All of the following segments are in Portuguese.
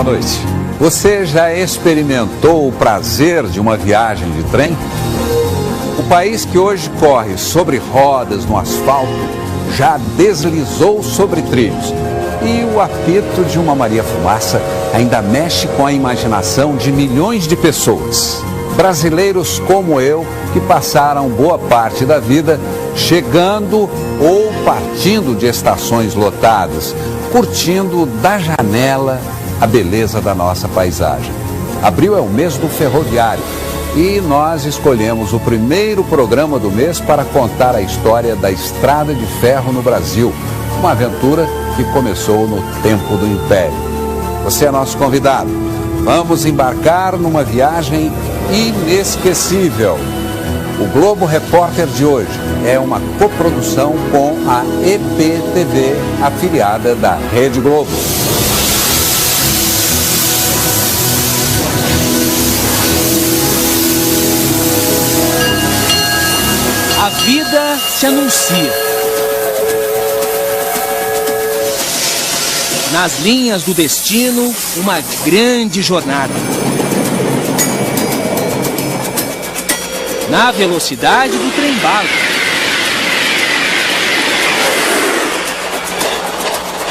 boa noite. Você já experimentou o prazer de uma viagem de trem? O país que hoje corre sobre rodas no asfalto já deslizou sobre trilhos. E o apito de uma Maria Fumaça ainda mexe com a imaginação de milhões de pessoas. Brasileiros como eu, que passaram boa parte da vida chegando ou partindo de estações lotadas, curtindo da janela a beleza da nossa paisagem. Abril é o mês do ferroviário e nós escolhemos o primeiro programa do mês para contar a história da estrada de ferro no Brasil, uma aventura que começou no tempo do Império. Você é nosso convidado. Vamos embarcar numa viagem inesquecível. O Globo Repórter de hoje é uma coprodução com a EPTV, afiliada da Rede Globo. A vida se anuncia. Nas linhas do destino, uma grande jornada. Na velocidade do trem-bala.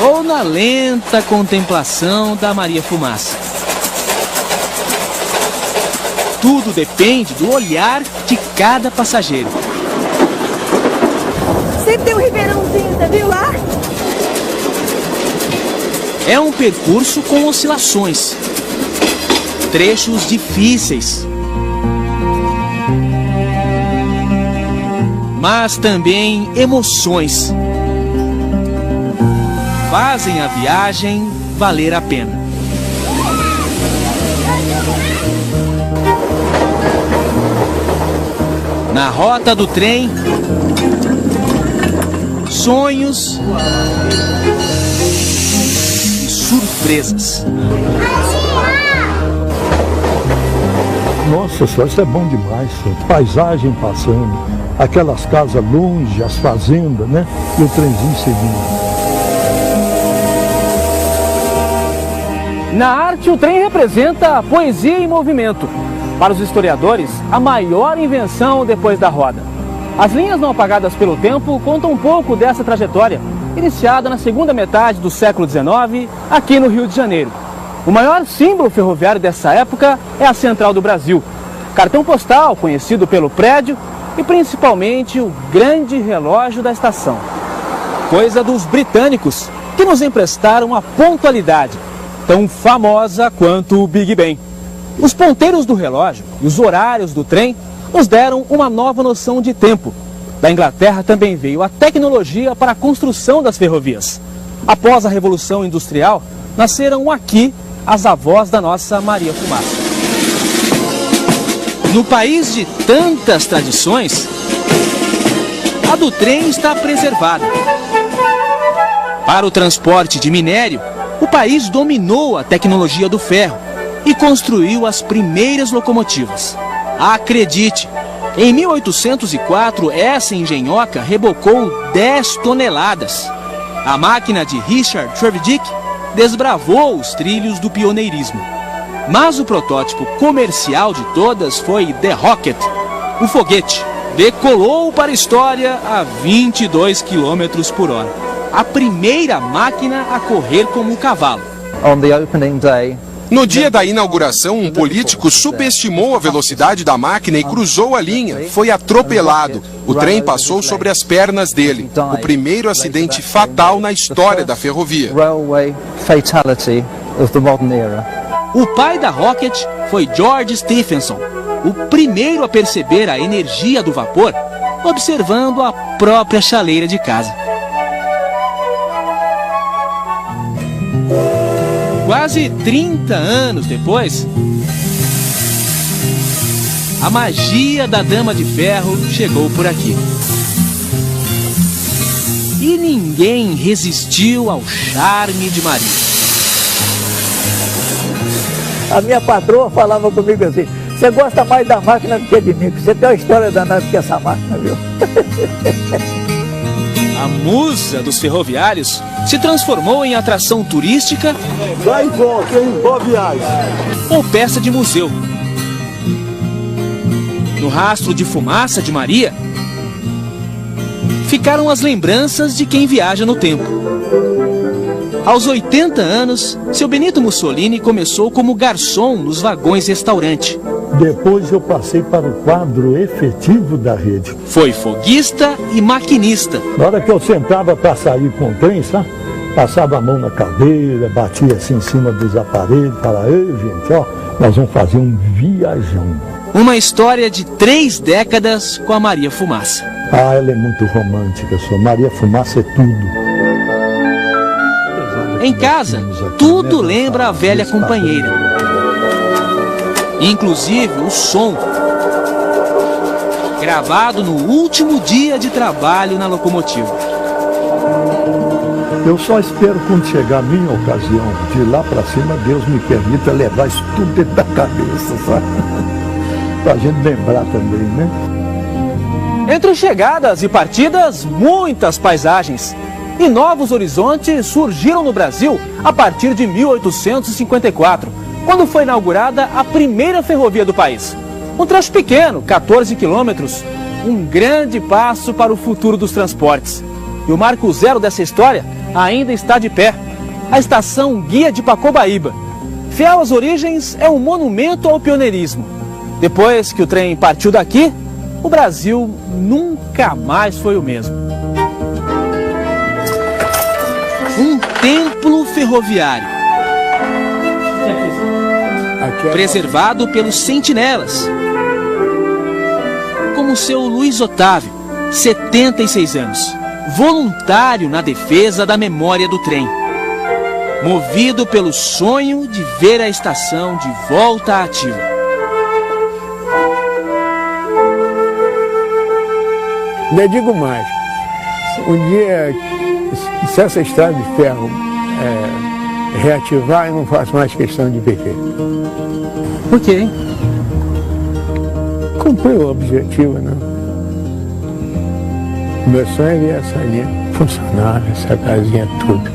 Ou na lenta contemplação da Maria Fumaça. Tudo depende do olhar de cada passageiro. Sempre tem um ribeirãozinho, você viu lá? É um percurso com oscilações, trechos difíceis, mas também emoções. Fazem a viagem valer a pena. Na rota do trem, sonhos e surpresas. Nossa senhora, isso é bom demais, senhor. Paisagem passando, aquelas casas longe, as fazendas, né? E o trenzinho seguindo. Na arte, o trem representa a poesia em movimento. Para os historiadores, a maior invenção depois da roda. As linhas não apagadas pelo tempo contam um pouco dessa trajetória, iniciada na segunda metade do século XIX, aqui no Rio de Janeiro. O maior símbolo ferroviário dessa época é a Central do Brasil, cartão postal conhecido pelo prédio e principalmente o grande relógio da estação. Coisa dos britânicos, que nos emprestaram a pontualidade, tão famosa quanto o Big Ben. Os ponteiros do relógio e os horários do trem nos deram uma nova noção de tempo. Da Inglaterra também veio a tecnologia para a construção das ferrovias. Após a Revolução Industrial, nasceram aqui as avós da nossa Maria Fumaça. No país de tantas tradições, a do trem está preservada. Para o transporte de minério, o país dominou a tecnologia do ferro e construiu as primeiras locomotivas. Acredite, em 1804, essa engenhoca rebocou 10 toneladas. A máquina de Richard Trevithick desbravou os trilhos do pioneirismo. Mas o protótipo comercial de todas foi The Rocket, o foguete. Decolou para a história a 22 km por hora. A primeira máquina a correr como um cavalo. No dia da inauguração, um político subestimou a velocidade da máquina e cruzou a linha. Foi atropelado. O trem passou sobre as pernas dele. O primeiro acidente fatal na história da ferrovia. O pai da Rocket foi George Stephenson, o primeiro a perceber a energia do vapor, observando a própria chaleira de casa. Quase 30 anos depois, a magia da Dama de Ferro chegou por aqui. E ninguém resistiu ao charme de Maria. A minha patroa falava comigo assim: você gosta mais da máquina do que de mim, porque você tem uma história danada que essa máquina, viu? a musa dos ferroviários, se transformou em atração turística Vai e volta, hein? Boa viagem. ou peça de museu. No rastro de fumaça de Maria, ficaram as lembranças de quem viaja no tempo. Aos 80 anos, seu Benito Mussolini começou como garçom nos vagões-restaurante. Depois eu passei para o quadro efetivo da rede. Foi foguista e maquinista. Na hora que eu sentava para sair com o trem, sabe? Passava a mão na cadeira, batia assim em cima dos aparelhos, falava, ei gente, ó, nós vamos fazer um viajão. Uma história de 3 décadas com a Maria Fumaça. Ah, ela é muito romântica, sua Maria Fumaça é tudo. Em casa, tudo lembra a velha companheira. Inclusive o som, gravado no último dia de trabalho na locomotiva. Eu só espero quando chegar a minha ocasião, de lá para cima, Deus me permita levar isso tudo dentro da cabeça, sabe? Pra gente lembrar também, né? Entre chegadas e partidas, muitas paisagens. E novos horizontes surgiram no Brasil a partir de 1854, quando foi inaugurada a primeira ferrovia do país. Um trecho pequeno, 14 quilômetros, um grande passo para o futuro dos transportes. E o marco zero dessa história ainda está de pé, a estação Guia de Pacobaíba. Fiel às origens, é um monumento ao pioneirismo. Depois que o trem partiu daqui, o Brasil nunca mais foi o mesmo. Um templo ferroviário, preservado pelos sentinelas, como o seu Luiz Otávio, 76 anos, voluntário na defesa da memória do trem, movido pelo sonho de ver a estação de volta ativa. Ainda digo mais, um dia, se essa estrada de ferro reativar, eu não faço mais questão de viver. Por quê, hein? Cumpri o objetivo, né? Meu sonho é ver essa linha funcionar, essa casinha, tudo.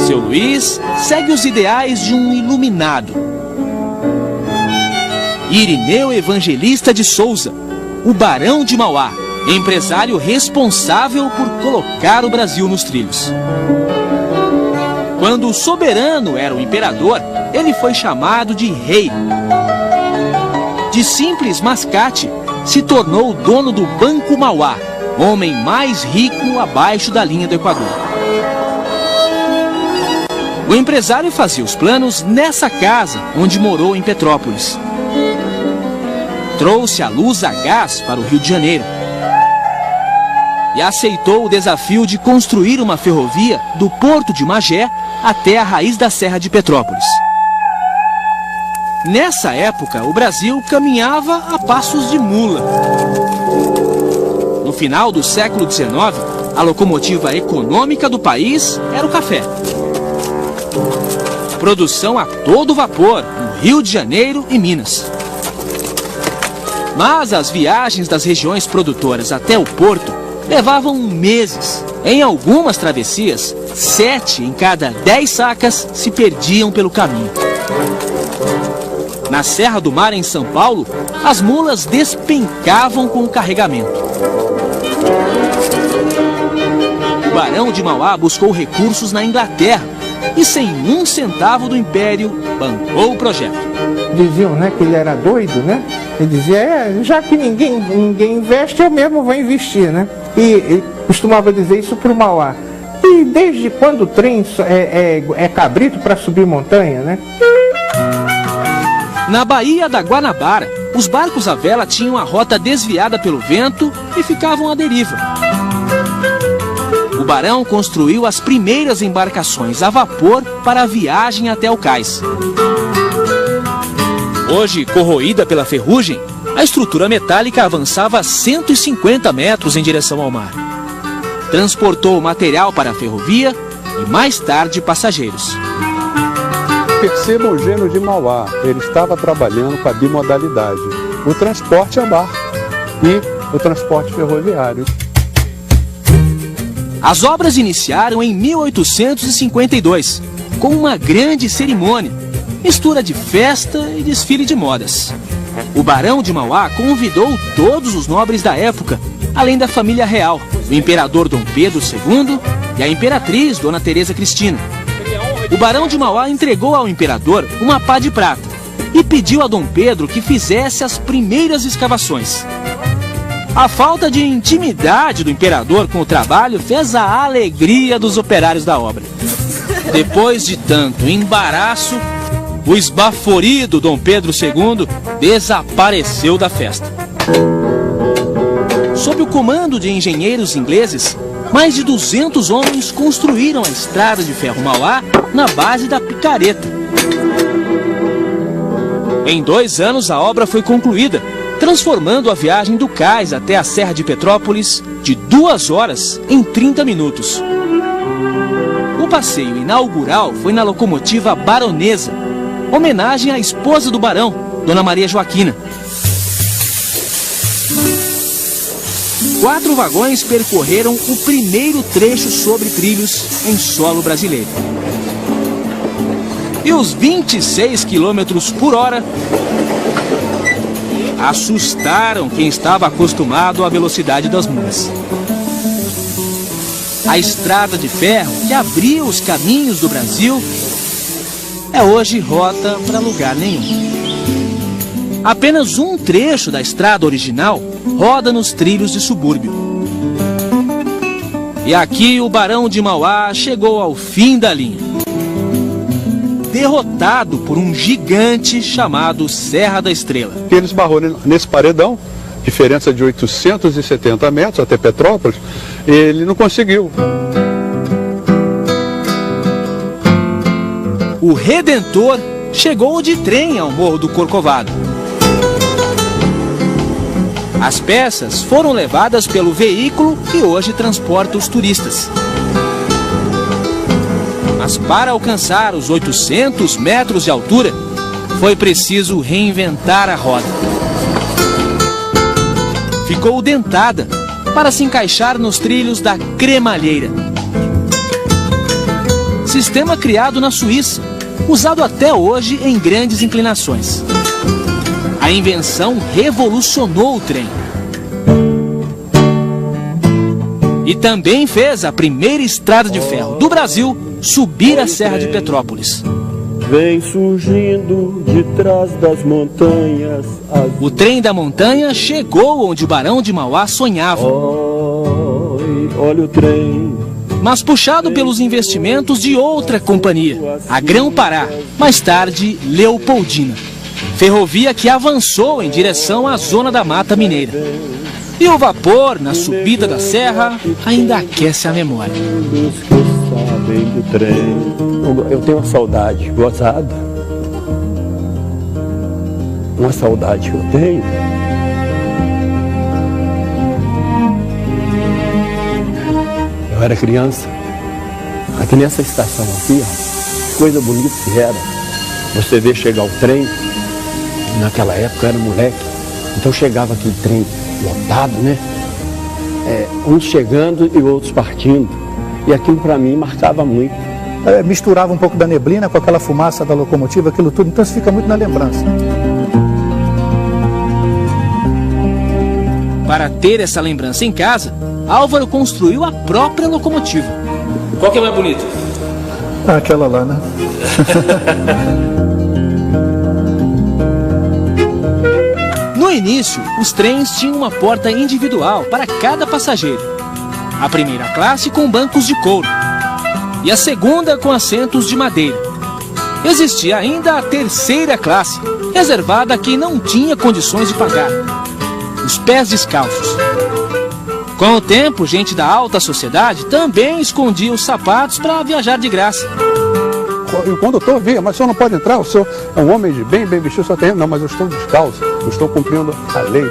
Seu Luiz segue os ideais de um iluminado. Irineu Evangelista de Souza, o Barão de Mauá, empresário responsável por colocar o Brasil nos trilhos. Quando o soberano era o imperador, ele foi chamado de rei. De simples mascate, se tornou o dono do Banco Mauá, homem mais rico abaixo da linha do Equador. O empresário fazia os planos nessa casa onde morou em Petrópolis. Trouxe a luz a gás para o Rio de Janeiro e aceitou o desafio de construir uma ferrovia do Porto de Magé até a raiz da Serra de Petrópolis. Nessa época, o Brasil caminhava a passos de mula. No final do século XIX, a locomotiva econômica do país era o café. Produção a todo vapor no Rio de Janeiro e Minas. Mas as viagens das regiões produtoras até o porto levavam meses. Em algumas travessias, 7 em cada 10 sacas se perdiam pelo caminho. Na Serra do Mar, em São Paulo, as mulas despencavam com o carregamento. O Barão de Mauá buscou recursos na Inglaterra e, sem um centavo do império, bancou o projeto. Diziam, né, que ele era doido, né? Ele dizia, já que ninguém investe, eu mesmo vou investir, né? E ele costumava dizer isso para o Mauá. E desde quando o trem é cabrito para subir montanha, né? Na Baía da Guanabara, os barcos à vela tinham a rota desviada pelo vento e ficavam à deriva. O Barão construiu as primeiras embarcações a vapor para a viagem até o cais. Hoje, corroída pela ferrugem, a estrutura metálica avançava 150 metros em direção ao mar. Transportou material para a ferrovia e, mais tarde, passageiros. Perceba o gênio de Mauá, ele estava trabalhando com a bimodalidade, o transporte a barco. E o transporte ferroviário. As obras iniciaram em 1852, com uma grande cerimônia, mistura de festa e desfile de modas. O Barão de Mauá convidou todos os nobres da época, além da família real, o imperador Dom Pedro II e a imperatriz Dona Teresa Cristina. O Barão de Mauá entregou ao imperador uma pá de prata e pediu a Dom Pedro que fizesse as primeiras escavações. A falta de intimidade do imperador com o trabalho fez a alegria dos operários da obra. Depois de tanto embaraço, o esbaforido Dom Pedro II desapareceu da festa. Sob o comando de engenheiros ingleses, mais de 200 homens construíram a estrada de ferro Mauá na base da picareta. Em 2 anos, a obra foi concluída, transformando a viagem do cais até a Serra de Petrópolis de 2 horas em 30 minutos. O passeio inaugural foi na locomotiva Baronesa, homenagem à esposa do barão, Dona Maria Joaquina. 4 vagões percorreram o primeiro trecho sobre trilhos em solo brasileiro. E os 26 km por hora assustaram quem estava acostumado à velocidade das mulas. A estrada de ferro que abriu os caminhos do Brasil é hoje rota para lugar nenhum. Apenas um trecho da estrada original roda nos trilhos de subúrbio. E aqui o Barão de Mauá chegou ao fim da linha, derrotado por um gigante chamado Serra da Estrela. Ele esbarrou nesse paredão, diferença de 870 metros até Petrópolis, ele não conseguiu. O Redentor chegou de trem ao Morro do Corcovado. As peças foram levadas pelo veículo que hoje transporta os turistas. Mas para alcançar os 800 metros de altura, foi preciso reinventar a roda. Ficou dentada para se encaixar nos trilhos da cremalheira. Sistema criado na Suíça, usado até hoje em grandes inclinações. A invenção revolucionou o trem. E também fez a primeira estrada de ferro do Brasil subir a Serra de Petrópolis. Vem surgindo de trás das montanhas. O trem da montanha chegou onde o Barão de Mauá sonhava. Olha o trem. Mas puxado pelos investimentos de outra companhia, a Grão-Pará, mais tarde Leopoldina. Ferrovia que avançou em direção à zona da Mata Mineira. E o vapor, na subida da serra, ainda aquece a memória. Eu tenho uma saudade gozada. Uma saudade que eu tenho. Eu era criança. Aqui nessa estação aqui, ó, coisa bonita que era. Você vê chegar o trem. Naquela época eu era moleque. Então chegava aquele trem lotado, né? Uns chegando e outros partindo. E aquilo para mim marcava muito. Misturava um pouco da neblina com aquela fumaça da locomotiva, aquilo tudo. Então isso fica muito na lembrança. Para ter essa lembrança em casa, Álvaro construiu a própria locomotiva. Qual que é mais bonito? Aquela lá, né? No início, os trens tinham uma porta individual para cada passageiro. A primeira classe com bancos de couro e a segunda com assentos de madeira. Existia ainda a terceira classe, reservada a quem não tinha condições de pagar. Os pés descalços. Com o tempo, gente da alta sociedade também escondia os sapatos para viajar de graça. E o condutor via, mas o senhor não pode entrar, o senhor é um homem de bem vestido, só tem... Não, mas eu estou descalço, eu estou cumprindo a lei.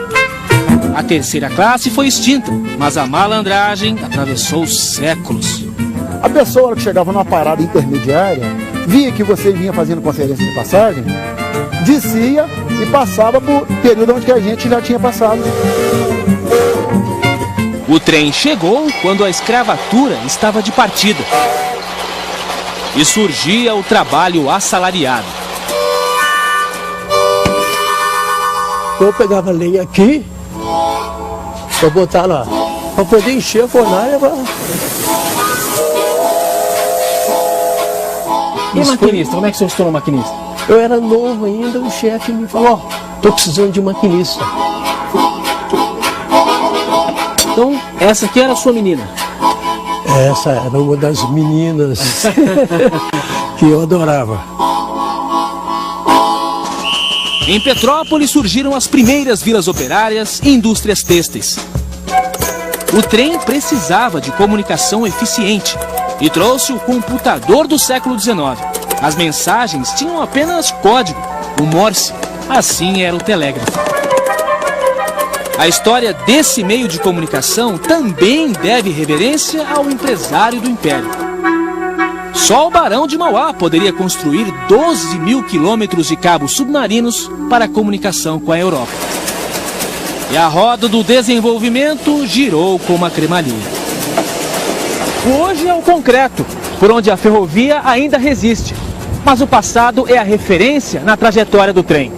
A terceira classe foi extinta, mas a malandragem atravessou séculos. A pessoa que chegava numa parada intermediária, via que você vinha fazendo conferência de passagem, descia e passava por período onde a gente já tinha passado. O trem chegou quando a escravatura estava de partida. E surgia o trabalho assalariado. Eu pegava lenha aqui, para botar lá, para poder encher a fornalha. E maquinista? Como é que você se tornou maquinista? Eu era novo ainda, o chefe me falou, tô precisando de maquinista. Então, essa aqui era a sua menina? Essa era uma das meninas que eu adorava. Em Petrópolis surgiram as primeiras vilas operárias e indústrias têxteis. O trem precisava de comunicação eficiente e trouxe o computador do século XIX. As mensagens tinham apenas código, o Morse. Assim era o telégrafo. A história desse meio de comunicação também deve reverência ao empresário do Império. Só o Barão de Mauá poderia construir 12 mil quilômetros de cabos submarinos para a comunicação com a Europa. E a roda do desenvolvimento girou como a cremalheira. Hoje é o concreto, por onde a ferrovia ainda resiste. Mas o passado é a referência na trajetória do trem.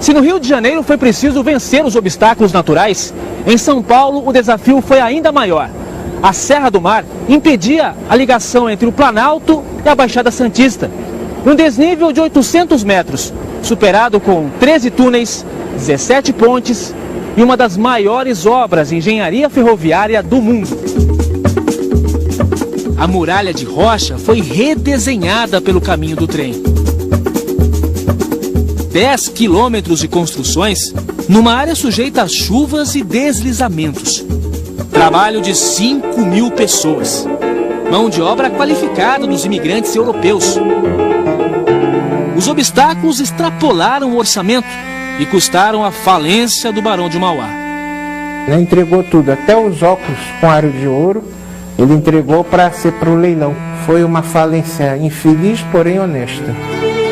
Se no Rio de Janeiro foi preciso vencer os obstáculos naturais, em São Paulo o desafio foi ainda maior. A Serra do Mar impedia a ligação entre o Planalto e a Baixada Santista. Um desnível de 800 metros, superado com 13 túneis, 17 pontes e uma das maiores obras de engenharia ferroviária do mundo. A muralha de rocha foi redesenhada pelo caminho do trem. 10 quilômetros de construções numa área sujeita a chuvas e deslizamentos. Trabalho de 5 mil pessoas. Mão de obra qualificada dos imigrantes europeus. Os obstáculos extrapolaram o orçamento e custaram a falência do Barão de Mauá. Ele entregou tudo, até os óculos com aro de ouro, ele entregou para ser para o leilão. Foi uma falência infeliz, porém honesta.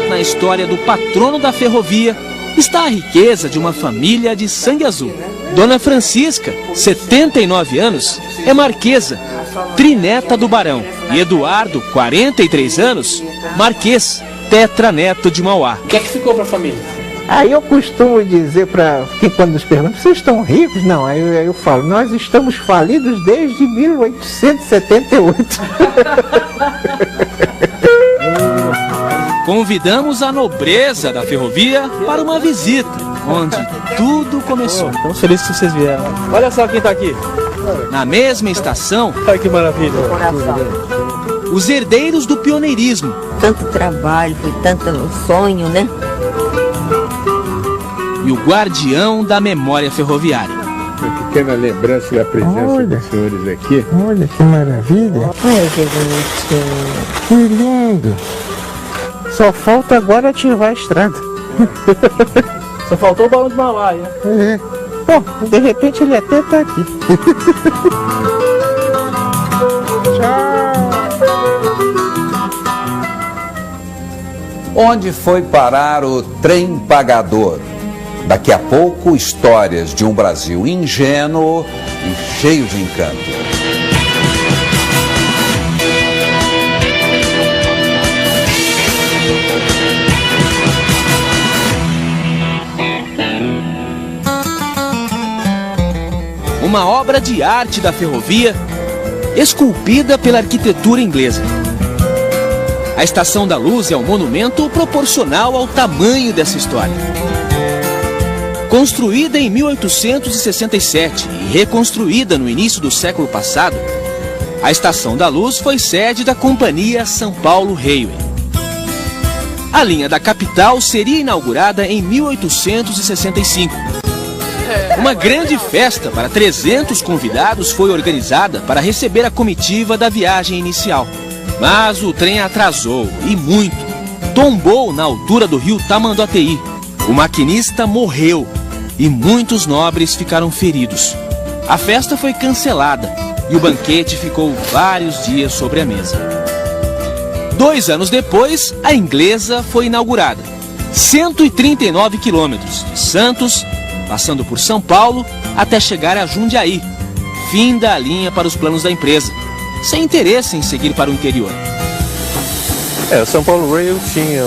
Na história do patrono da ferrovia está a riqueza de uma família de sangue azul. Dona Francisca, 79 anos, é marquesa, trineta do Barão. E Eduardo, 43 anos, marquês, tetraneto de Mauá. O que é que ficou para a família? Aí eu costumo dizer para quem quando nos perguntam, vocês estão ricos? Não, aí eu falo, nós estamos falidos desde 1878. Convidamos a nobreza da ferrovia para uma visita, onde tudo começou. Estamos felizes que vocês vieram. Olha só quem está aqui. Na mesma estação, Olha que maravilha. os herdeiros do pioneirismo. Tanto trabalho, foi tanto sonho, né? E o guardião da memória ferroviária. Uma pequena lembrança da presença dos senhores aqui. Olha que maravilha. Olha que bonitinho. Que lindo. Só falta agora ativar a estrada. Só faltou o Barão de Mauá, né? É. Bom, de repente ele até está aqui. Onde foi parar o trem pagador? Daqui a pouco, histórias de um Brasil ingênuo e cheio de encanto. Uma obra de arte da ferrovia, esculpida pela arquitetura inglesa. A Estação da Luz é um monumento proporcional ao tamanho dessa história. Construída em 1867 e reconstruída no início do século passado, a Estação da Luz foi sede da Companhia São Paulo Railway. A linha da capital seria inaugurada em 1865. Uma grande festa para 300 convidados foi organizada para receber a comitiva da viagem inicial. Mas o trem atrasou, e muito. Tombou na altura do rio Tamanduateí. O maquinista morreu e muitos nobres ficaram feridos. A festa foi cancelada e o banquete ficou vários dias sobre a mesa. 2 anos depois, a inglesa foi inaugurada. 139 quilômetros, de Santos, passando por São Paulo, até chegar a Jundiaí. fim da linha para os planos da empresa, sem interesse em seguir para o interior. A São Paulo Rail tinha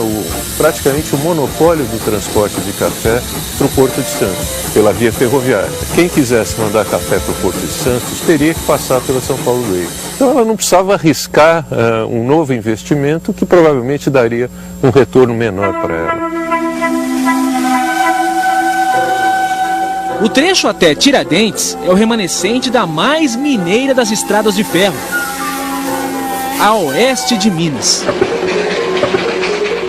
praticamente o monopólio do transporte de café para o Porto de Santos, pela via ferroviária. Quem quisesse mandar café para o Porto de Santos teria que passar pela São Paulo Rail. Então ela não precisava arriscar um novo investimento que provavelmente daria um retorno menor para ela. O trecho até Tiradentes é o remanescente da mais mineira das estradas de ferro, a Oeste de Minas.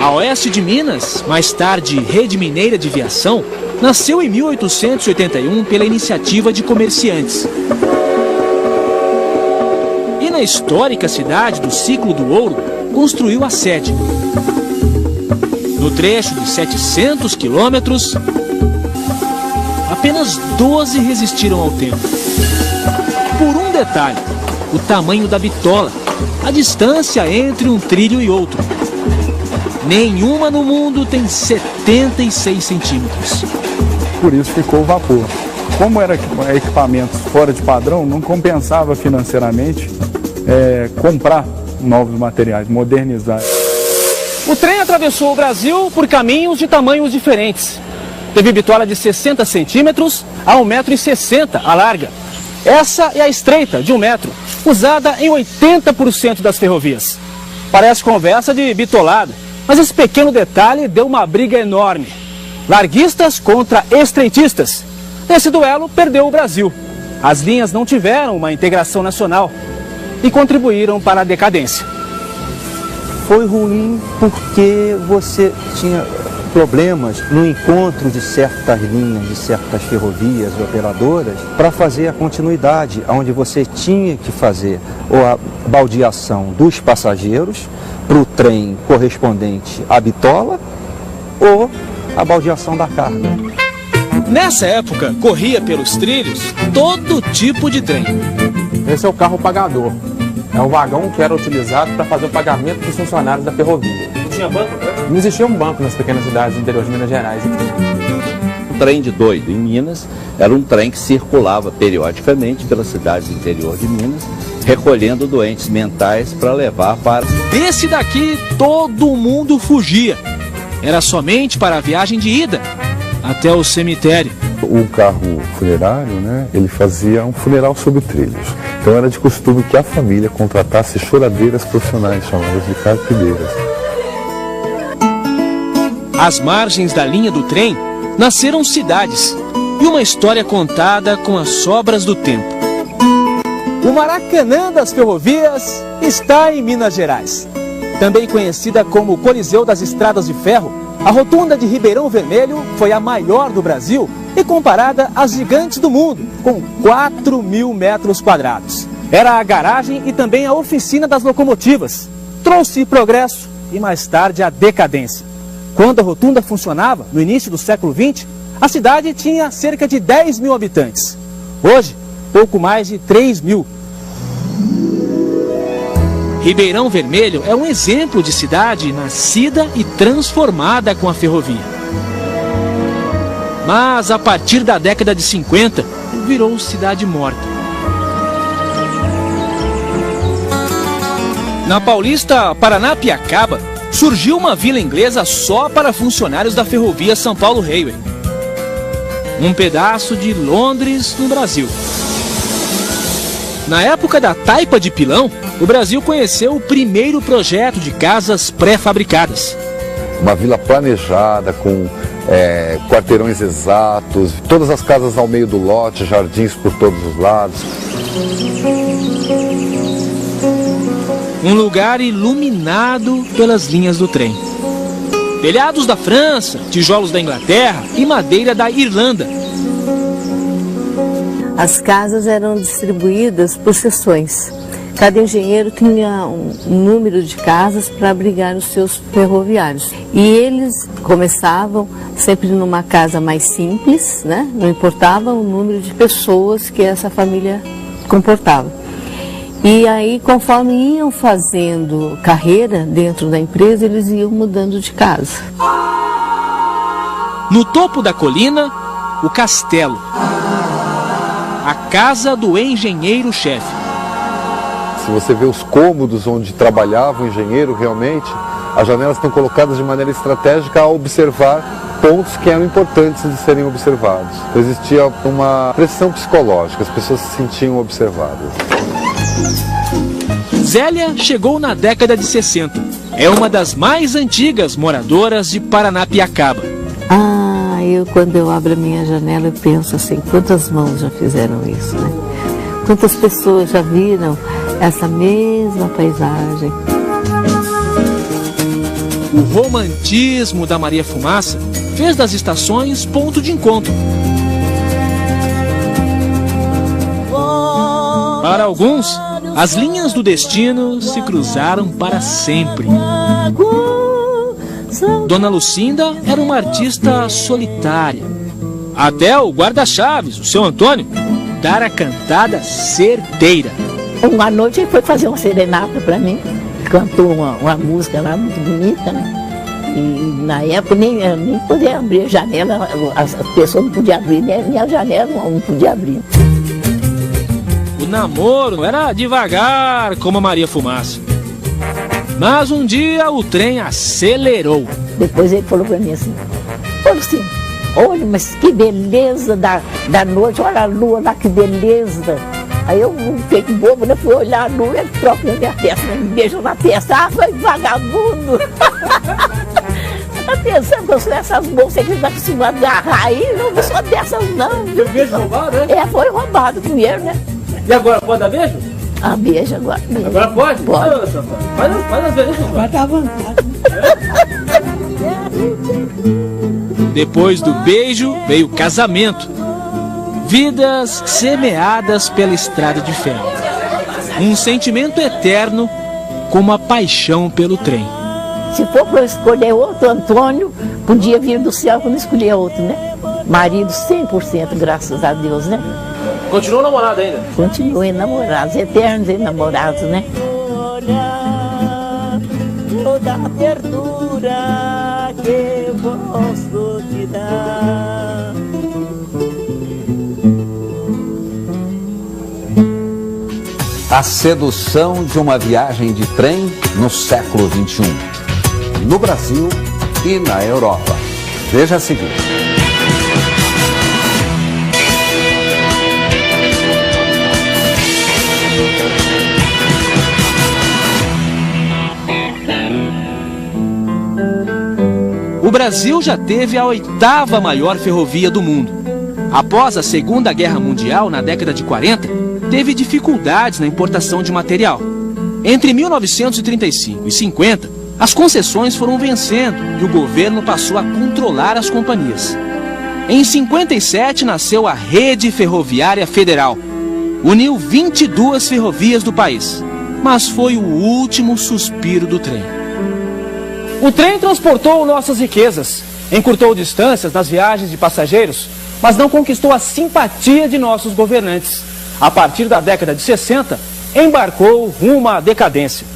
A Oeste de Minas, mais tarde Rede Mineira de Viação, nasceu em 1881 pela iniciativa de comerciantes. E na histórica cidade do Ciclo do Ouro, construiu a sede. No trecho de 700 quilômetros, apenas 12 resistiram ao tempo. Por um detalhe, o tamanho da bitola, a distância entre um trilho e outro. Nenhuma no mundo tem 76 centímetros. Por isso ficou o vapor. Como era equipamentos fora de padrão, não compensava financeiramente comprar novos materiais, modernizar. O trem atravessou o Brasil por caminhos de tamanhos diferentes. Teve bitola de 60 centímetros a 1,60 m a larga. Essa é a estreita, de 1 metro, usada em 80% das ferrovias. Parece conversa de bitolado, mas esse pequeno detalhe deu uma briga enorme. Larguistas contra estreitistas. Nesse duelo, perdeu o Brasil. As linhas não tiveram uma integração nacional e contribuíram para a decadência. Foi ruim porque você tinha problemas no encontro de certas linhas, de certas ferrovias operadoras, para fazer a continuidade, onde você tinha que fazer a baldeação dos passageiros para o trem correspondente à bitola ou a baldeação da carga. Nessa época, corria pelos trilhos todo tipo de trem. Esse é o carro pagador. É o vagão que era utilizado para fazer o pagamento dos funcionários da ferrovia. Tinha banco? Não existia um banco nas pequenas cidades do interior de Minas Gerais. O trem de doido em Minas era um trem que circulava periodicamente pelas cidades do interior de Minas, recolhendo doentes mentais para levar para... Desse daqui, todo mundo fugia. Era somente para a viagem de ida até o cemitério. O carro funerário, né, ele fazia um funeral sobre trilhos. Então era de costume que a família contratasse choradeiras profissionais, chamadas de carpideiras. Às margens da linha do trem, nasceram cidades e uma história contada com as sobras do tempo. O Maracanã das ferrovias está em Minas Gerais. Também conhecida como Coliseu das Estradas de Ferro, a rotunda de Ribeirão Vermelho foi a maior do Brasil e comparada às gigantes do mundo, com 4.000 metros quadrados. Era a garagem e também a oficina das locomotivas. Trouxe progresso e mais tarde a decadência. Quando a rotunda funcionava, no início do século XX, a cidade tinha cerca de 10.000 habitantes. Hoje, pouco mais de 3.000. Ribeirão Vermelho é um exemplo de cidade nascida e transformada com a ferrovia. Mas a partir da década de 50, virou cidade morta. Na Paulista Paranapiacaba, surgiu uma vila inglesa só para funcionários da ferrovia São Paulo Railway. Um pedaço de Londres, no Brasil. Na época da taipa de pilão, o Brasil conheceu o primeiro projeto de casas pré-fabricadas. Uma vila planejada, com quarteirões exatos, todas as casas ao meio do lote, jardins por todos os lados. Um lugar iluminado pelas linhas do trem. Telhados da França, tijolos da Inglaterra e madeira da Irlanda. As casas eram distribuídas por seções. Cada engenheiro tinha um número de casas para abrigar os seus ferroviários. E eles começavam sempre numa casa mais simples, né? Não importava o número de pessoas que essa família comportava. E aí, conforme iam fazendo carreira dentro da empresa, eles iam mudando de casa. No topo da colina, o castelo. a casa do engenheiro-chefe. Se você vê os cômodos onde trabalhava o engenheiro realmente, as janelas estão colocadas de maneira estratégica a observar pontos que eram importantes de serem observados. Então, existia uma pressão psicológica, as pessoas se sentiam observadas. Zélia chegou na década de 60. É uma das mais antigas moradoras de Paranapiacaba. Quando eu abro a minha janela, eu penso assim, quantas mãos já fizeram isso, né? Quantas pessoas já viram essa mesma paisagem. O romantismo da Maria Fumaça fez das estações ponto de encontro. Para alguns, as linhas do destino se cruzaram para sempre. Dona Lucinda era uma artista solitária. Até o guarda-chaves, o seu Antônio, dar a cantada certeira. Uma noite ele foi fazer uma serenata para mim, cantou uma música lá muito bonita, né? E na época nem podia abrir a janela, as pessoas não podiam abrir, nem a janela não podia abrir. O namoro era devagar como a Maria Fumaça. Mas um dia o trem acelerou. Depois ele falou para mim assim, olha, mas que beleza da noite, olha a lua lá, que beleza. Aí eu fiquei bobo, né? Fui olhar a lua, ele troca na minha testa, me beijou na testa. Foi vagabundo! Tá pensando que eu sou essas bolsas que dá pra se agarrar aí? Não sou dessas, não. Deu beijo roubado, né? Foi roubado o dinheiro, né? E agora, pode dar beijo? Beijo agora. Beijo. Agora pode? Pode. Faz as vezes. Pode dar vontade. Depois do beijo veio o casamento. Vidas semeadas pela estrada de ferro. Um sentimento eterno como a paixão pelo trem. Se for para eu escolher outro Antônio, podia vir do céu quando escolher outro, né? Marido 100%, graças a Deus, né? Continua namorado ainda? Continuem namorados, eternos enamorados, né? Toda a ternura que posso te dar. A sedução de uma viagem de trem no século XXI. No Brasil e na Europa. Veja a seguir. O Brasil já teve a 8ª maior ferrovia do mundo. Após a Segunda Guerra Mundial, na década de 40, teve dificuldades na importação de material. Entre 1935 e 50, as concessões foram vencendo e o governo passou a controlar as companhias. Em 57 nasceu a Rede Ferroviária Federal. Uniu 22 ferrovias do país, mas foi o último suspiro do trem. O trem transportou nossas riquezas, encurtou distâncias nas viagens de passageiros, mas não conquistou a simpatia de nossos governantes. A partir da década de 60, embarcou rumo à decadência.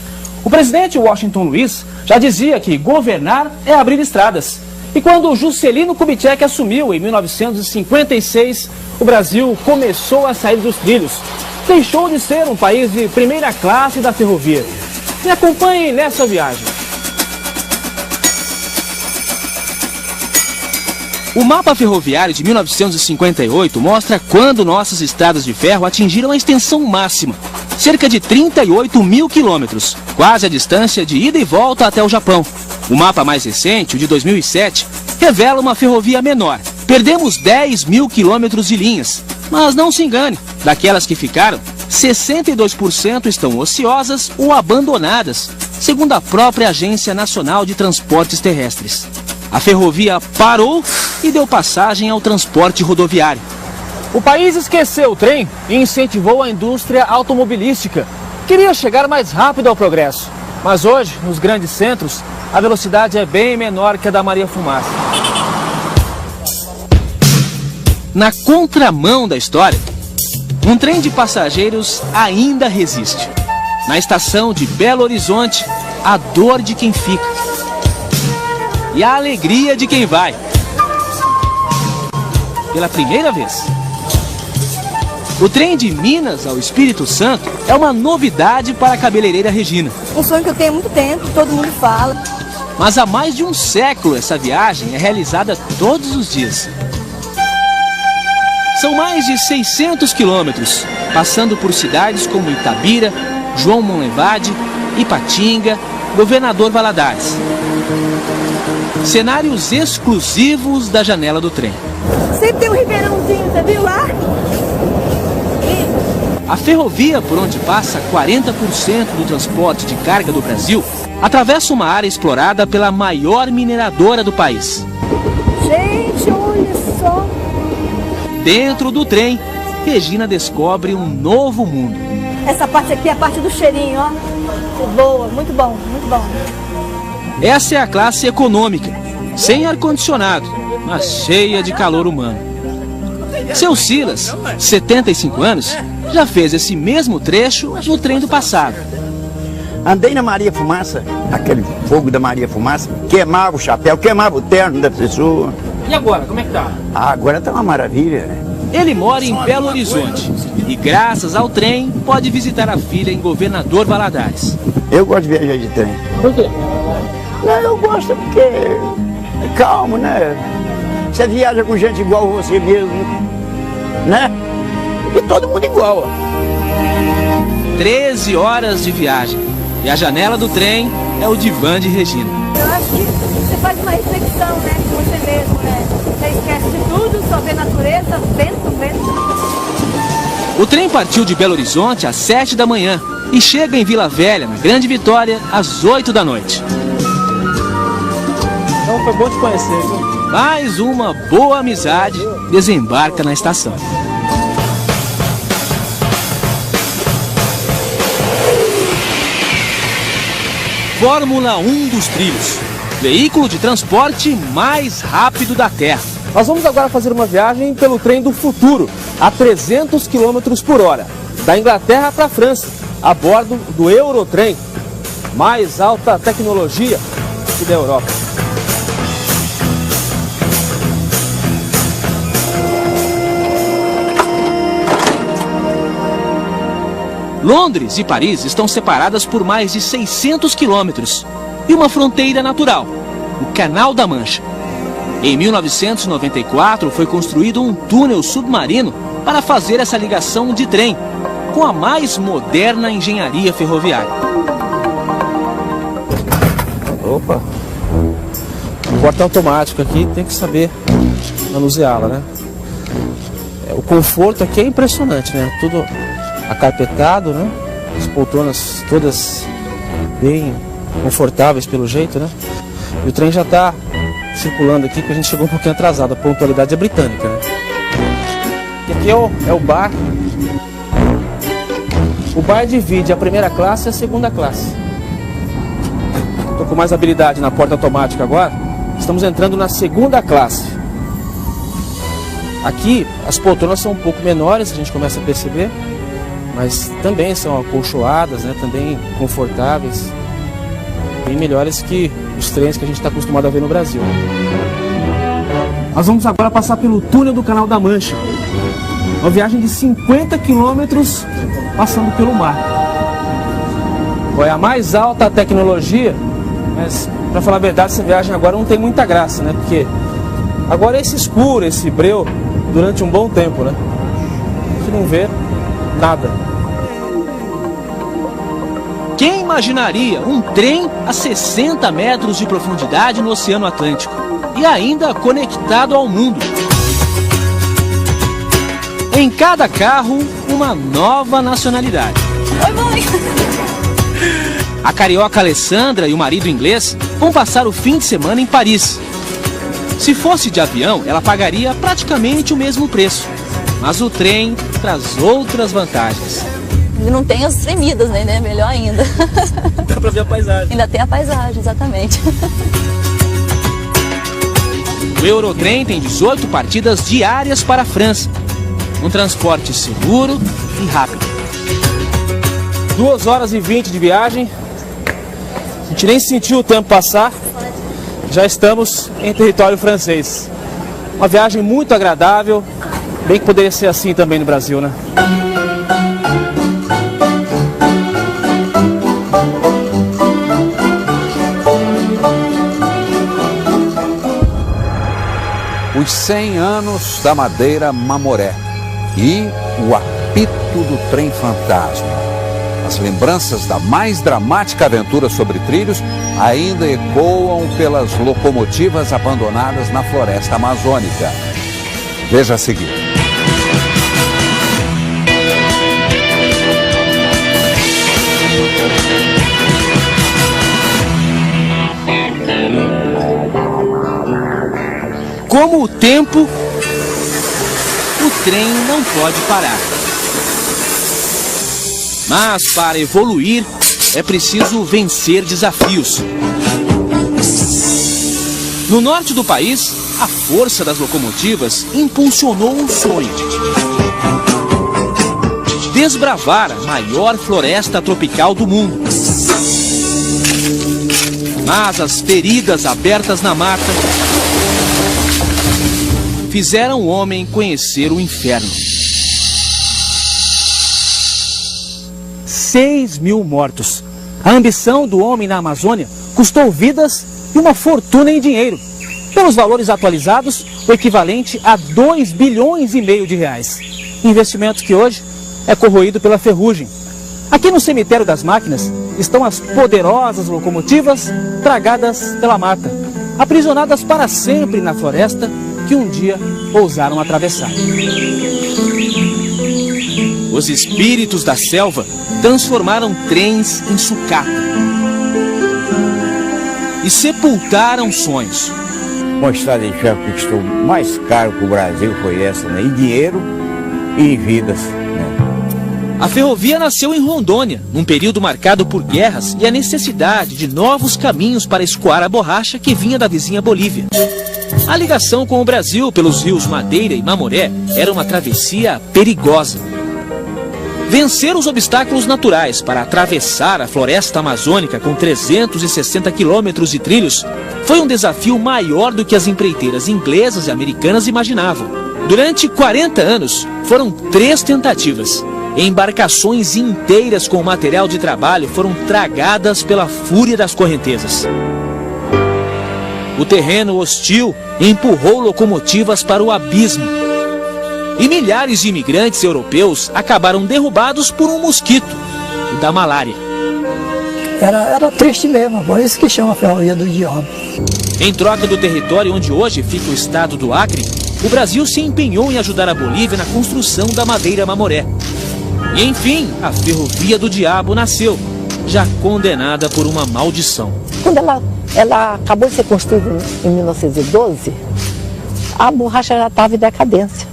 O presidente Washington Luiz já dizia que governar é abrir estradas. E quando Juscelino Kubitschek assumiu em 1956, o Brasil começou a sair dos trilhos. Deixou de ser um país de primeira classe da ferrovia. Me acompanhe nessa viagem. O mapa ferroviário de 1958 mostra quando nossas estradas de ferro atingiram a extensão máxima, cerca de 38 mil quilômetros, quase a distância de ida e volta até o Japão. O mapa mais recente, o de 2007, revela uma ferrovia menor. Perdemos 10 mil quilômetros de linhas, mas não se engane, daquelas que ficaram, 62% estão ociosas ou abandonadas, segundo a própria Agência Nacional de Transportes Terrestres. A ferrovia parou e deu passagem ao transporte rodoviário. O país esqueceu o trem e incentivou a indústria automobilística. Queria chegar mais rápido ao progresso. Mas hoje, nos grandes centros, a velocidade é bem menor que a da Maria Fumaça. Na contramão da história, um trem de passageiros ainda resiste. Na estação de Belo Horizonte, a dor de quem fica e a alegria de quem vai. Pela primeira vez, O trem de Minas ao Espírito Santo é uma novidade para a cabeleireira Regina. Um sonho que eu tenho há muito tempo, todo mundo fala. Mas há mais de um século essa viagem é realizada todos os dias. São mais de 600 quilômetros, passando por cidades como Itabira, João Monlevade, Ipatinga, Governador Valadares. Cenários exclusivos da janela do trem. Sempre tem um ribeirãozinho, você viu lá? A ferrovia por onde passa 40% do transporte de carga do Brasil atravessa uma área explorada pela maior mineradora do país. Gente, olha só! Dentro do trem, Regina descobre um novo mundo. Essa parte aqui é a parte do cheirinho, ó. Boa, muito bom, muito bom. Essa é a classe econômica, sem ar-condicionado, mas cheia de calor humano. Seu Silas, 75 anos, já fez esse mesmo trecho no trem do passado. Andei na Maria Fumaça, aquele fogo da Maria Fumaça, queimava o chapéu, queimava o terno da pessoa. E agora, como é que tá? Ah, agora tá uma maravilha. Ele mora em Belo Horizonte e, graças ao trem, pode visitar a filha em Governador Valadares. Eu gosto de viajar de trem. Por quê? Não, eu gosto porque é calmo, né? Você viaja com gente igual a você mesmo, né? E todo mundo igual. 13 horas de viagem e a janela do trem é o divã de Regina. Eu acho que você faz uma reflexão, né, com você mesmo, né? Você esquece de tudo, só vê natureza, vento, vento. O trem partiu de Belo Horizonte às 7 da manhã e chega em Vila Velha, na Grande Vitória, às 8 da noite. Então foi bom te conhecer, viu? Mais uma boa amizade desembarca na estação. Fórmula 1 dos trilhos, veículo de transporte mais rápido da Terra. Nós vamos agora fazer uma viagem pelo trem do futuro, a 300 km por hora, da Inglaterra para a França, a bordo do Eurotrem, mais alta tecnologia aqui da Europa. Londres e Paris estão separadas por mais de 600 quilômetros e uma fronteira natural, o Canal da Mancha. Em 1994 foi construído um túnel submarino para fazer essa ligação de trem, com a mais moderna engenharia ferroviária. Opa! Porta automático aqui, tem que saber manuseá-la, né? O conforto aqui é impressionante, né? Tudo acarpetado, né? As poltronas todas bem confortáveis pelo jeito, né? E o trem já está circulando aqui, porque a gente chegou um pouquinho atrasado. A pontualidade é britânica, né? E aqui é o bar. O bar divide a primeira classe e a segunda classe. Estou com mais habilidade na porta automática agora. Estamos entrando na segunda classe. Aqui as poltronas são um pouco menores, a gente começa a perceber, mas também são acolchoadas, né? Também confortáveis, bem melhores que os trens que a gente está acostumado a ver no Brasil. Nós vamos agora passar pelo túnel do Canal da Mancha. Uma viagem de 50 quilômetros passando pelo mar. É a mais alta tecnologia, mas para falar a verdade, essa viagem agora não tem muita graça, né? Porque agora é esse escuro, esse breu, durante um bom tempo, né? A gente não vê nada. Quem imaginaria um trem a 60 metros de profundidade no Oceano Atlântico e ainda conectado ao mundo? Em cada carro, uma nova nacionalidade. Oi, mãe! A carioca Alessandra e o marido inglês vão passar o fim de semana em Paris. Se fosse de avião, ela pagaria praticamente o mesmo preço. Mas o trem traz outras vantagens. E não tem as tremidas, né? Melhor ainda. Dá pra ver a paisagem. Ainda tem a paisagem, exatamente. O Eurotrem tem 18 partidas diárias para a França. Um transporte seguro e rápido. 2 horas e 20 de viagem. A gente nem sentiu o tempo passar. Já estamos em território francês. Uma viagem muito agradável, Bem que poderia ser assim também no Brasil, né? Os 100 anos da Madeira Mamoré e o apito do trem fantasma. As lembranças da mais dramática aventura sobre trilhos ainda ecoam pelas locomotivas abandonadas na floresta amazônica. Veja a seguir. Como o tempo, o trem não pode parar. Mas para evoluir, é preciso vencer desafios. No norte do país, a força das locomotivas impulsionou um sonho: desbravar a maior floresta tropical do mundo. Mas as feridas abertas na mata fizeram o homem conhecer o inferno. 6.000 mortos. A ambição do homem na Amazônia custou vidas e uma fortuna em dinheiro. Pelos valores atualizados, o equivalente a 2,5 bilhões de reais. Investimento que hoje é corroído pela ferrugem. Aqui no cemitério das máquinas estão as poderosas locomotivas tragadas pela mata, aprisionadas para sempre na floresta que um dia ousaram atravessar. Os espíritos da selva transformaram trens em sucata e sepultaram sonhos. Uma estrada de ferro que custou mais caro que o Brasil foi essa, né? Em dinheiro e em vidas. A ferrovia nasceu em Rondônia, num período marcado por guerras e a necessidade de novos caminhos para escoar a borracha que vinha da vizinha Bolívia. A ligação com o Brasil pelos rios Madeira e Mamoré era uma travessia perigosa. Vencer os obstáculos naturais para atravessar a floresta amazônica com 360 quilômetros de trilhos foi um desafio maior do que as empreiteiras inglesas e americanas imaginavam. Durante 40 anos, foram 3 tentativas. Embarcações inteiras com material de trabalho foram tragadas pela fúria das correntezas. O terreno hostil empurrou locomotivas para o abismo. E milhares de imigrantes europeus acabaram derrubados por um mosquito, o da malária. Era triste mesmo, por isso que chama a Ferrovia do Diabo. Em troca do território onde hoje fica o estado do Acre, o Brasil se empenhou em ajudar a Bolívia na construção da Madeira Mamoré. E enfim, a Ferrovia do Diabo nasceu, já condenada por uma maldição. Quando ela acabou de ser construída em 1912, a borracha já estava em decadência.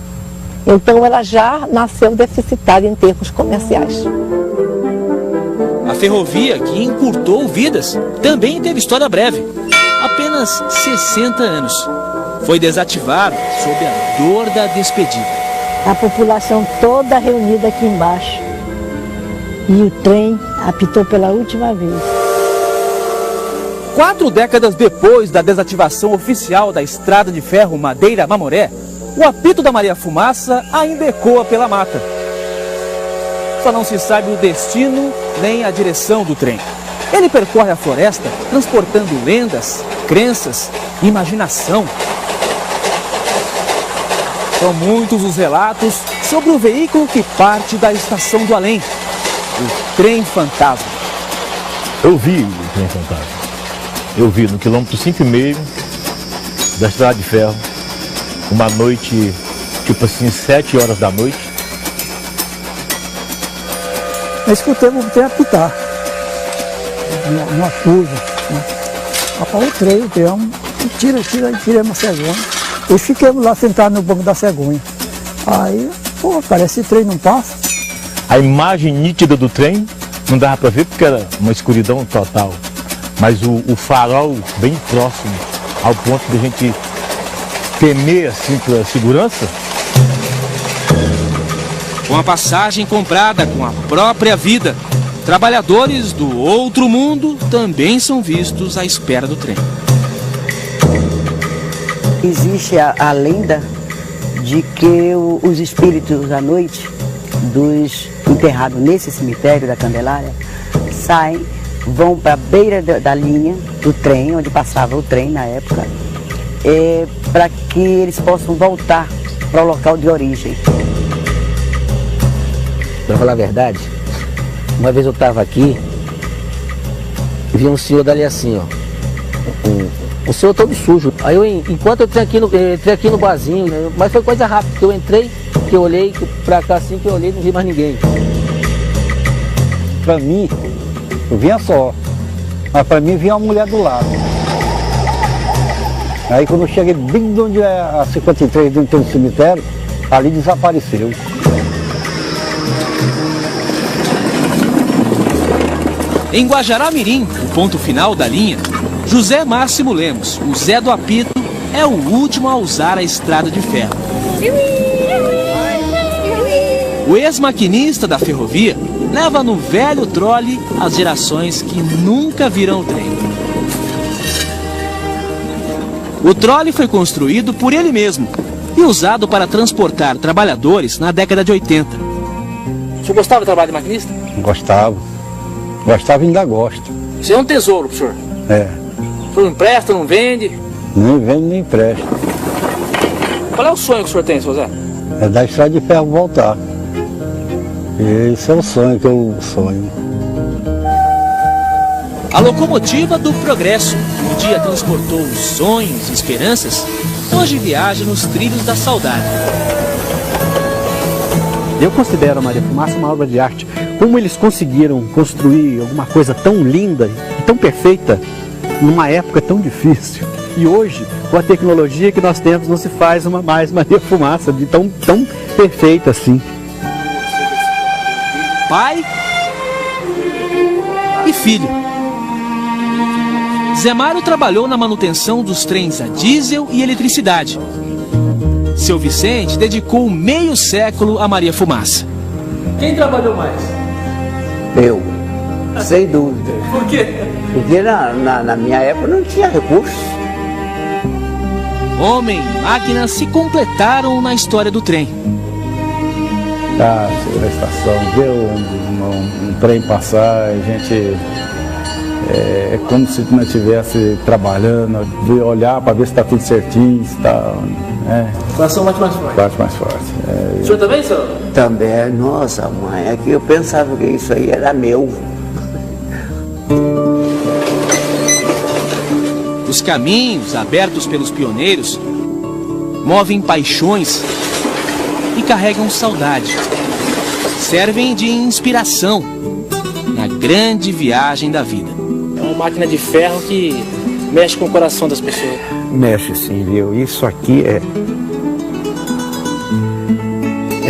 Então ela já nasceu deficitária em termos comerciais. A ferrovia, que encurtou vidas, também teve história breve. Apenas 60 anos. Foi desativada sob a dor da despedida. A população toda reunida aqui embaixo. E o trem apitou pela última vez. 4 décadas depois da desativação oficial da estrada de ferro Madeira Mamoré, o apito da Maria Fumaça ainda ecoa pela mata. Só não se sabe o destino nem a direção do trem. Ele percorre a floresta transportando lendas, crenças, imaginação. São muitos os relatos sobre o veículo que parte da Estação do Além, o Trem Fantasma. Eu vi o Trem Fantasma. Eu vi no quilômetro 5,5 da estrada de ferro, uma noite, tipo assim, 7 horas da noite. Nós escutamos o trem apitar, numa curva. Né? Após o trem, tiramos uma cegonha. E ficamos lá sentados no banco da cegonha. Aí, pô, parece que o trem não passa. A imagem nítida do trem não dava para ver porque era uma escuridão total. Mas o farol bem próximo, ao ponto de a gente temer assim pela segurança. Com a passagem comprada com a própria vida, trabalhadores do outro mundo também são vistos à espera do trem. Existe a lenda de que os espíritos à noite dos enterrados nesse cemitério da Candelária saem, vão para a beira da linha do trem, onde passava o trem na época, para que eles possam voltar para o local de origem. Para falar a verdade, uma vez eu estava aqui, vi um senhor dali assim, ó, um senhor todo sujo. Aí enquanto eu entrei aqui no barzinho, mas foi coisa rápida, que eu entrei, que eu olhei para cá assim, que eu olhei, não vi mais ninguém. Para mim, eu vinha só, mas para mim vinha uma mulher do lado. Aí quando eu cheguei bem de onde é a 53, dentro do cemitério, ali desapareceu. Em Guajará-Mirim, o ponto final da linha, José Máximo Lemos, o Zé do Apito, é o último a usar a estrada de ferro. O ex-maquinista da ferrovia leva no velho trole as gerações que nunca viram o trem. O trole foi construído por ele mesmo e usado para transportar trabalhadores na década de 80. O senhor gostava do trabalho de maquinista? Gostava. Gostava e ainda gosto. Isso é um tesouro pro senhor. É. O senhor empresta, não vende? Nem vende, nem empresta. Qual é o sonho que o senhor tem, seu Zé? É da estrada de ferro voltar. Esse é o sonho que eu sonho. A locomotiva do progresso, que um dia transportou sonhos e esperanças, hoje viaja nos trilhos da saudade. Eu considero a Maria Fumaça uma obra de arte. Como eles conseguiram construir alguma coisa tão linda e tão perfeita numa época tão difícil. E hoje, com a tecnologia que nós temos, não se faz mais Maria Fumaça de tão perfeita assim. Pai e filho. Zé Mário trabalhou na manutenção dos trens a diesel e eletricidade. Seu Vicente dedicou meio século a Maria Fumaça. Quem trabalhou mais? Eu, sem dúvida. Por quê? Porque na minha época não tinha recursos. Homem e máquina se completaram na história do trem. Chega na estação, ver um trem passar, a gente é como se não estivesse trabalhando, olhar para ver se está tudo certinho, se está. O coração bate mais forte. Bate mais forte. O senhor também, senhor? Também. Nossa, mãe, é que eu pensava que isso aí era meu. Os caminhos abertos pelos pioneiros movem paixões e carregam saudade. Servem de inspiração na grande viagem da vida. É uma máquina de ferro que mexe com o coração das pessoas. Mexe sim, viu? Isso aqui é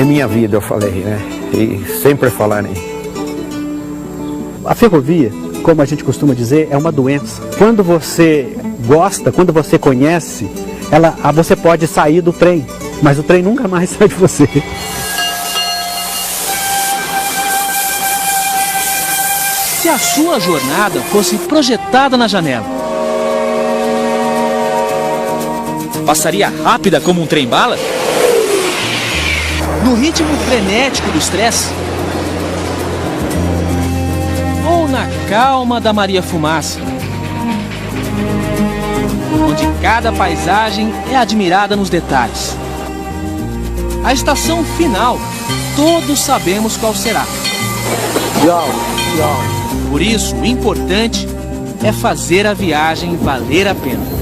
minha vida, eu falei, né? E sempre falarem. A ferrovia, como a gente costuma dizer, é uma doença. Quando você gosta, quando você conhece, você pode sair do trem, mas o trem nunca mais sai de você. Se a sua jornada fosse projetada na janela, passaria rápida como um trem-bala? No ritmo frenético do estresse? Ou na calma da Maria Fumaça, onde cada paisagem é admirada nos detalhes? A estação final, todos sabemos qual será. Por isso, o importante é fazer a viagem valer a pena.